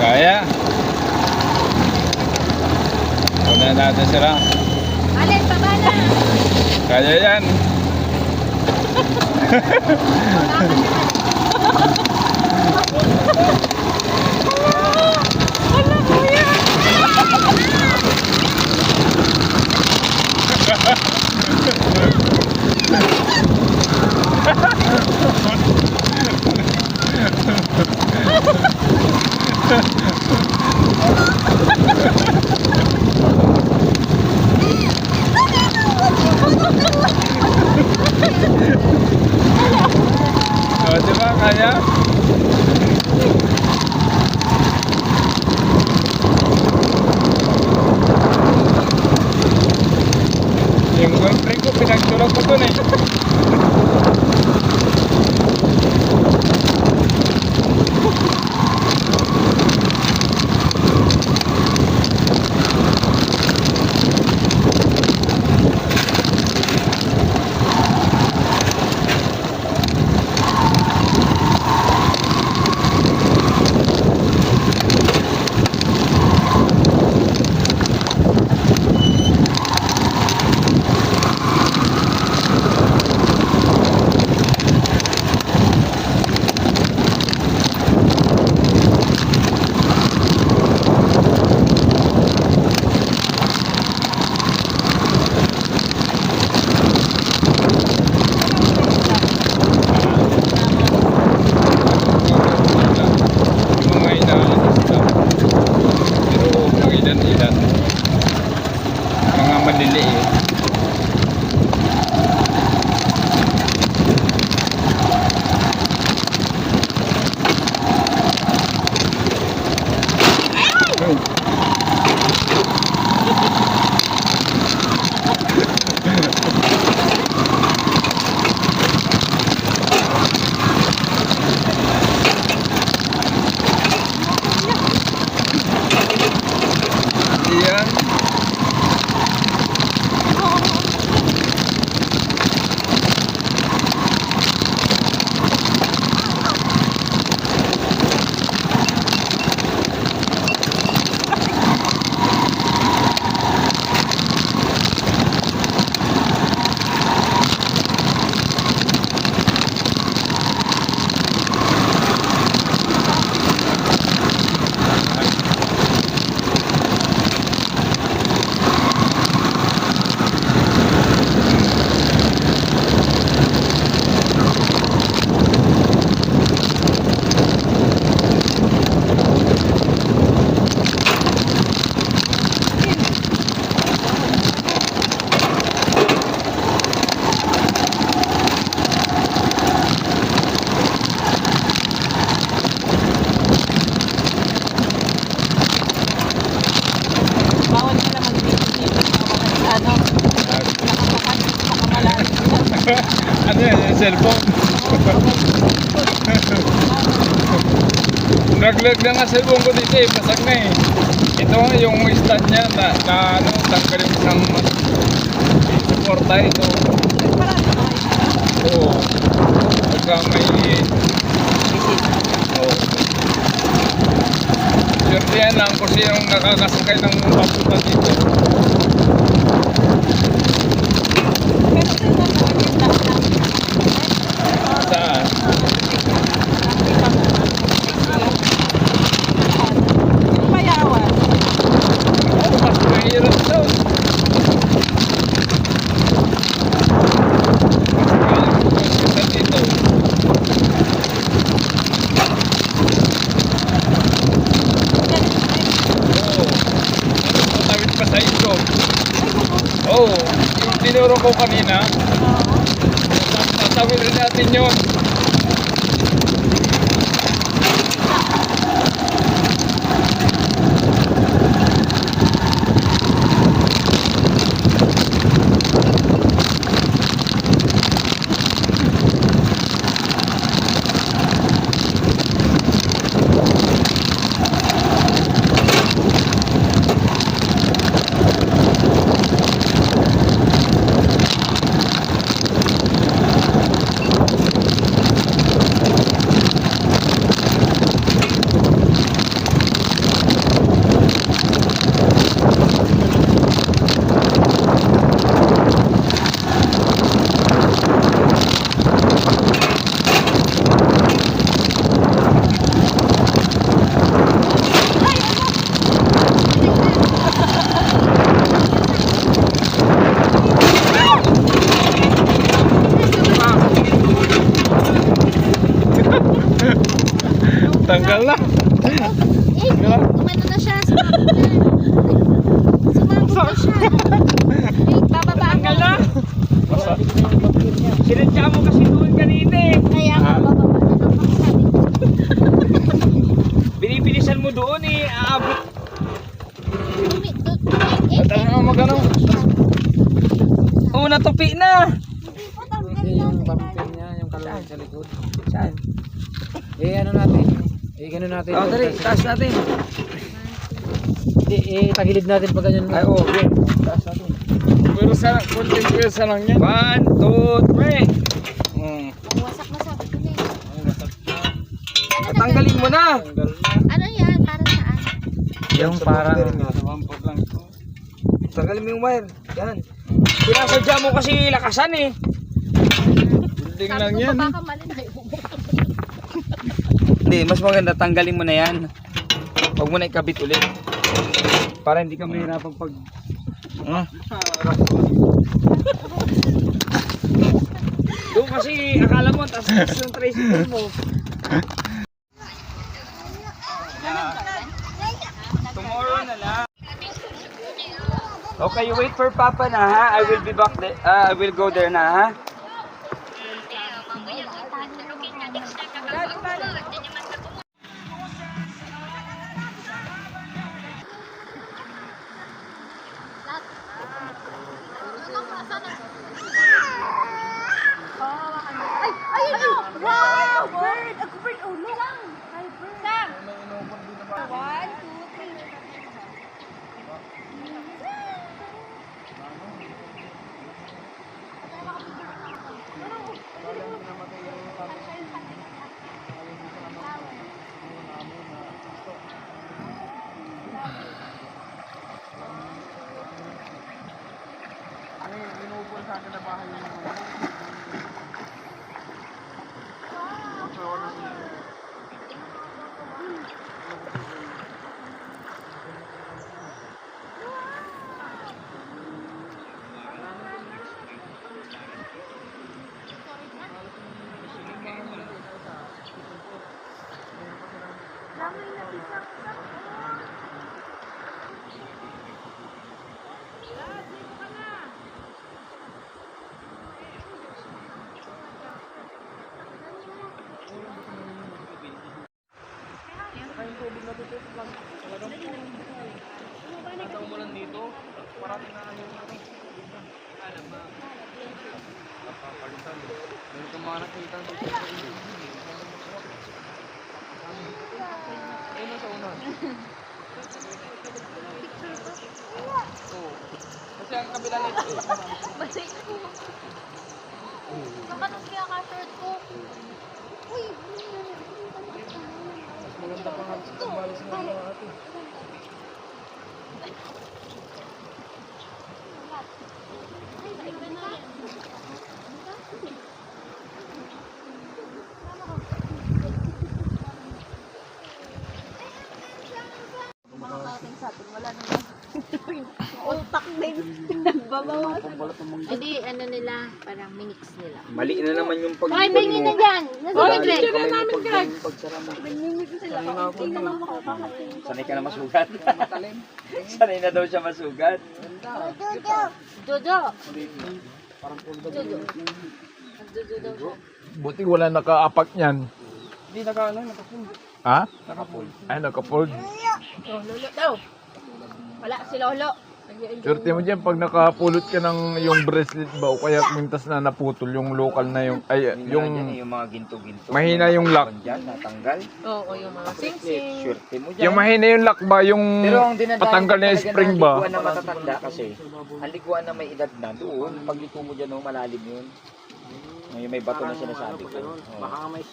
Kaya. Kunin natin sila. Alin, baba na. Kaya yan. Wala, kuya. O, diba kaya? Yung girlfriend ko, pinagtulog ko dun eh. Maliliit. Yan. Ano yan? Yung cellphone? Naglag na nga cellphone ko dito eh. Basag na eh. Ito yung stand niya na ano, tanggal yung isang suporta ito. Oo. Pagka may oo. Swerte yan lang kasi yung nakakasakay ng papunta dito. tinuro ko kanina. Sasawirin natin yun. Tanggal na. Umano na siya. Sumabog na siya. Wait, bababaan ka na. Sinadya mo kasi doon kanina eh. Kaya nga, bababa na lang ako sabi ko. Binibilisan mo doon eh. Aabot. Tara na magano. Oo, natupi na. Hindi po, tanggal Yung na. bumper niya, yung kalawin sa likod. Saan? Ano natin? Gano'n natin. Oh, dali, taas natin. Tagilid natin pag ganyan. Ay, oo. Okay. Taas natin. Pero sa konting pwesa lang yan. 1, 2, 3. Wasak na sabi ko na eh. Tanggalin mo na. Ano yan? Para saan? Yung parang... Bumper lang ito. Tanggalin mo yung wire. Yan. Pinasadya mo kasi lakasan eh. Building Sabi lang ko yan. pa baka mali na yung Hindi, mas maganda tanggalin mo na yan. Huwag mo na ikabit ulit. Para hindi ka mahirapan pag... Doon kasi akala mo, taas yung tricycle mo. Tomorrow na lang. Okay, you wait for Papa na ha. I will be back there. I will go there na ha. Ay! Ayun! Wow! Bird! Ako bird! Oh, no! Ay, bird! Sam! 1, 2, 3. Kasi ang kabila nito. Basay ko. Nakanos kaya ka-shirt ko. Uy! Maganda pa nga sa tambalis ng mga ate. Makakating sa atin, wala naman. Utak din. Hindi, ano nila, parang minix nila. Mali na naman yung pag Hoy, bingin na dyan! Nasa libre! Sanay ka na masugat. Sanay na daw siya masugat. Jojo! Jojo. Jojo daw siya. Buti wala nakaapak niyan. Hindi nakapold. Ha? Nakapold. Ay, nakapold. Oh, lolo daw. Wala si lolo. Swerte mo dyan pag nakapulot ka ng yung bracelet ba o kaya mintas na naputol yung local na yung ay Yung yung mga ginto-ginto. mahina yung lock. Diyan, natanggal. Oo, yung mga sing-sing. Swerte mo dyan. Yung mahina yung lock ba yung Pero ang dinadaan patanggal na yung talaga spring na ba? liguan na matatanda kasi. Ang liguan na may edad na doon. Pag liko mo dyan, oh, malalim yun. Ngayon may bato na sinasabi ko. Oh.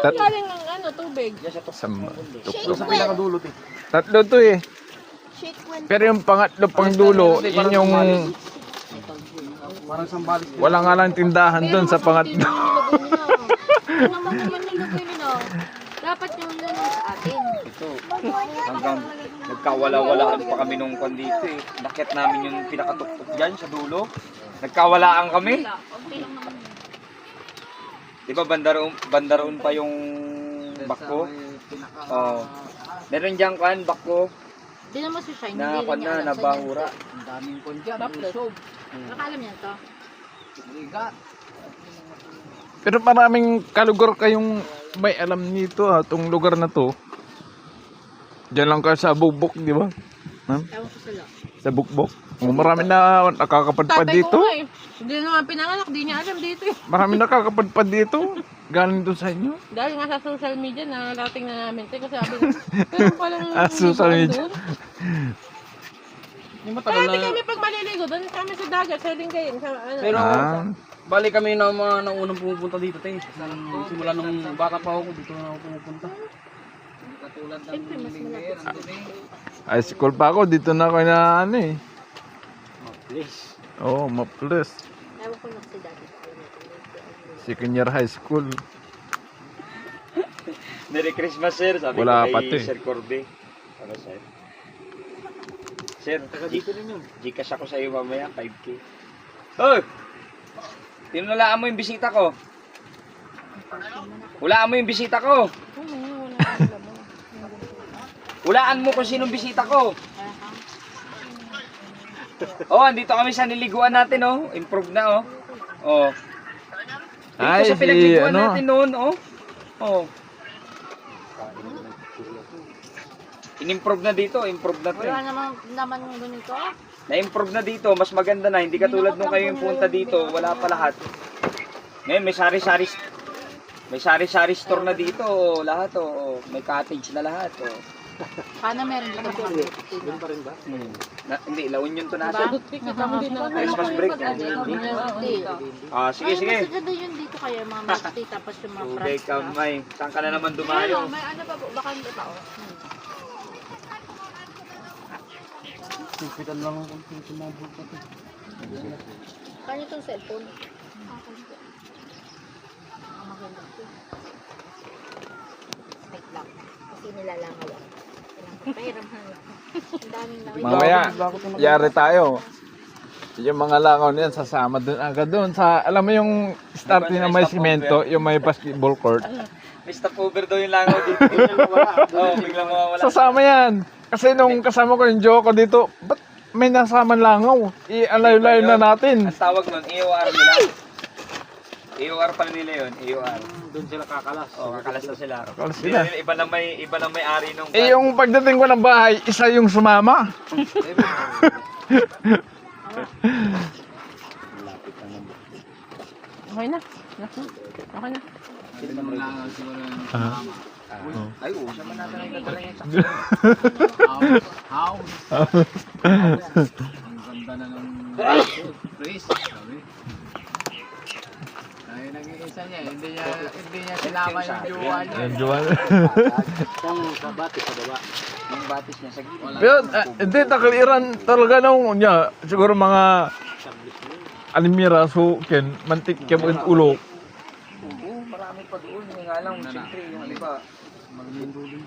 Tat Galing ng ano, tubig. Yan sa Sama. Sa pinakadulot eh. Tatlo to eh. Shake when... Pero yung pangatlo pang dulo, yun yung Parang sambalis. wala nga lang tindahan doon sa pangatlo. Ano naman naman nilagay nila? Dapat yung nilagay sa atin. Ito. Hanggang nagkawala-walaan pa kami nung kwan dito eh. Nakit namin yung pinakatuktok dyan sa dulo. Nagkawalaan kami. Okay lang naman. Di ba bandaroon pa yung bako? Oh. Meron dyan kan bako Di naman si Shine. na kwan na nabahura. Ang daming kondya. Nakalam niya to. Pero maraming kalugar kayong may alam nito ha, itong lugar na to. Diyan lang kayo sa Bukbok, di ba? Ha? Ewan ko sila. Sa Bukbok. Marami na nakakapadpad dito. Hindi naman pinanganak. Di niya alam dito eh. Marami nakakapadpad dito. Galing doon sa inyo. Dahil nga sa social media na narating na namin. Kasi sabi na, pero palang Social media. Dati kami pag maliligo, doon kami sa dagat, sa Lingayen. Sa, ano, Pero, Bali kami na mga naunang pumupunta dito tayo. Simula nung bata pa ako dito na ako pumupunta. siyempre, mas malapit. High school pa ako. Dito na ako na ano eh. Please. Oo, Maples. Ewan ko lang si dati. Second year high school. Merry Christmas sir. Sabi Wala ko pa kay to eh. Sir Corbe. Ano sir? Sir, dito rin yun. Gcash ako sa iyo mamaya, 5K. Hoy! Tinulaan mo yung bisita ko. Hulaan mo yung bisita ko. Hulaan mo kung sinong bisita ko. Oh, andito kami sa niliguan natin, oh. Improve na, oh. Oh. Dito Ay, sa si, pinagliguan ano? natin noon, oh. Oh. In-improve na dito, improve na to. Wala Eh. naman yung ganito. Na-improve na dito, mas maganda na. Hindi katulad nung kayo yung punta dito, wala pa lahat. Ngayon, may sari-sari store na dito, oh. Lahat, oh. May cottage na lahat, oh. Paano meron dito mga doon pa rin ba? Hindi, La Union to nasa. Christmas break. Hindi. Ah, sige, sige. Mas maganda yun dito kaya mga mati tapos yung mga Tubig fries. kamay. Saan ka na naman dumayo? May ano pa po, baka hindi pa oh. Sipitan lang ako kung sumabot pa ito. Kanya itong cellphone. Maganda ito. Wait lang. Kasi nilalangaw ako. Kailangan lang. Ang daming lang. Mamaya, yari tayo. Yung mga langaw niyan, sasama doon agad doon. Sa, alam mo yung starting na may simento, yung may basketball court. May stopover daw yung langaw dito. Biglang mawala. Oo, biglang mawawala. Sasama yan. Kasi nung kasama ko yung Joko dito, ba't may nasama langaw? I-alayo-layo na natin. Ang tawag nun, EOR nila. EOR pala nila yun, EOR. Doon sila kakalas. Oo, kakalas na sila. Kakalas sila. Iba na may ari nung... Eh yung pagdating ko ng bahay, isa yung sumama. Okay na. Okay na. Ay, oo, siya man natin ang dadala niya. Ang ganda na ng Chris. Sabi. Ay, nag-iisa niya. Hindi niya sinama yung jowa niya. Yung Juan. Yung batis sa baba. Yung batis niya sa gilid. Pero hindi, takaliran talaga nung niya. Siguro mga alimira, so ken, mantik kem ulo. Oo, marami pa doon. Yung nga lang, siyempre, yung iba.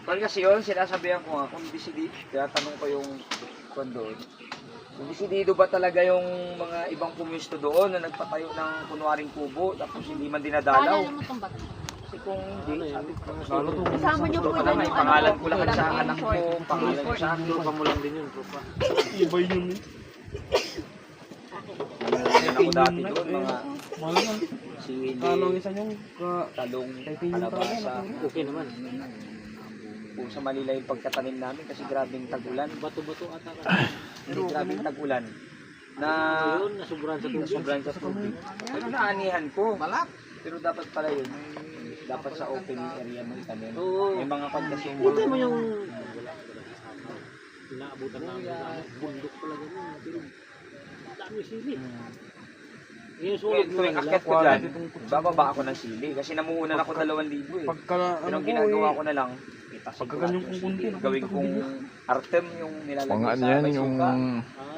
Pag kasi yun, sinasabihan ko nga, kung busy di, kaya tanong ko yung kwan doon. Desidido ba talaga yung mga ibang pumusto doon na nagpatayo ng kunwaring kubo tapos hindi man dinadalaw? Paalala mo itong bato. Kasi kung hindi, sabi ko, Kasama niyo po tropa yan lang, yung pangalan ko lahat sa ano, anak ko, pangalan ko sa akin. Tropa mo lang din yun, tropa. Meron ako dati doon, mga sili, isa yung talong, kalabasa. okay naman. Kung sa Manila yung pagkatanim namin kasi grabing tagulan. Bato-bato ata ka. Hindi grabing tagulan. Na Yun, nasuburan sa tubig. sobrang sa tubig. Pero naanihan ko. Pero dapat pala yun. Dapat sa open area mo itanim. Oo. May mga kasi Kita mo yung inaabutan namin sa bundok pala gano'n. Pero dami sili. Yung sulog mo tuwing nila. akit ko dyan, bababa ako ng sili. Kasi namuunan ako 2,000 eh. Pero ang ginagawa ko na lang, itasin ko lahat yung sili. Gawin kong artem yung nilalagay Pangaan sa yan, may yung... suka.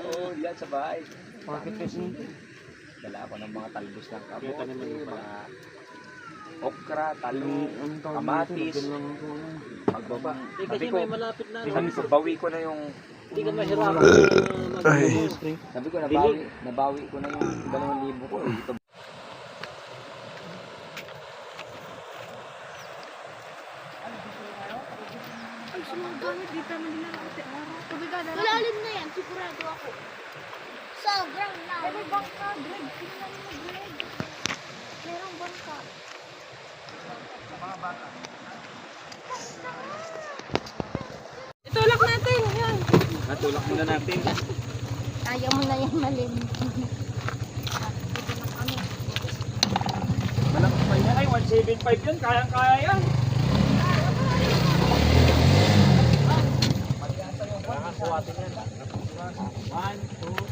Oo, yan sa bahay. Dala ako ng mga talbos ng kamote, mga okra, talong, kamatis. Pagbaba. Eh kasi Sabi ko, may malapit na. sabi ko, bawi ko na yung, Hindi ka mahirapan mag-spring. sabi ko, nabawi ko na yung 2,000 ko. Ito. Ay, sumagamit dito naman din ako sa araw. Tubig ka na lang. Malalim na yan, sigurado ako. Sobrang na. Eh, may bangka, Greg. Tingnan mo, Greg. Merong bangka. Itulak natin, yan. Natulak muna natin. Kaya mo na yan malim. Malaki pa yan. Ay, 175 yun. Kayang-kaya yan.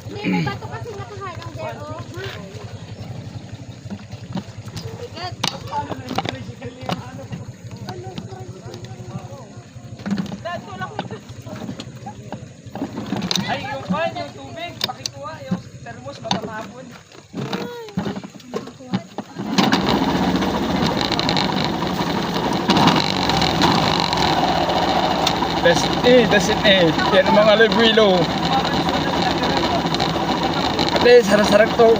Hindi, may bato kasi nakaharang there, oh. Bigat. Ay, yung pan, yung tubig. Pakikuha, yung thermos, baka mahapon. That's it eh. Yan ang mga libuilo. Ate, sarap-sarap to.